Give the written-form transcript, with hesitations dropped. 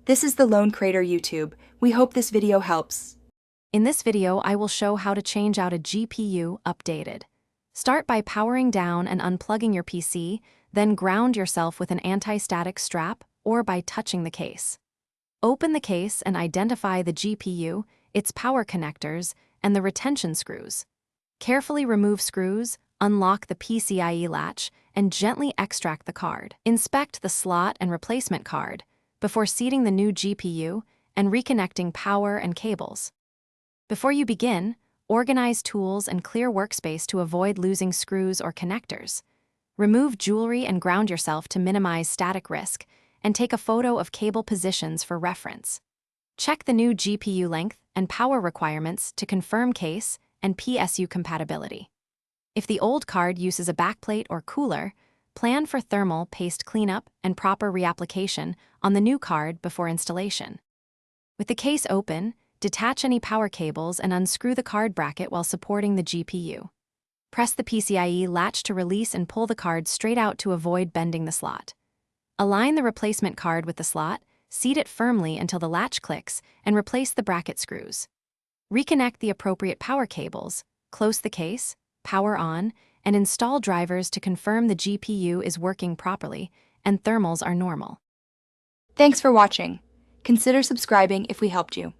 This is the Lone Crater YouTube. We hope this video helps. In this video, I will show how to change out a GPU updated. Start by powering down and unplugging your PC, then ground yourself with an anti-static strap or by touching the case. Open the case and identify the GPU, its power connectors, and the retention screws. Carefully remove screws, unlock the PCIe latch, and gently extract the card. Inspect the slot and replacement card before seating the new GPU and reconnecting power and cables. Before you begin, organize tools and clear workspace to avoid losing screws or connectors. Remove jewelry and ground yourself to minimize static risk, and take a photo of cable positions for reference. Check the new GPU length and power requirements to confirm case and PSU compatibility. If the old card uses a backplate or cooler, plan for thermal paste cleanup and proper reapplication on the new card before installation. With the case open, detach any power cables and unscrew the card bracket while supporting the GPU. Press the PCIe latch to release and pull the card straight out to avoid bending the slot. Align the replacement card with the slot, seat it firmly until the latch clicks, and replace the bracket screws. Reconnect the appropriate power cables, close the case, power on, and install drivers to confirm the GPU is working properly and thermals are normal. Thanks for watching. Consider subscribing if we helped you.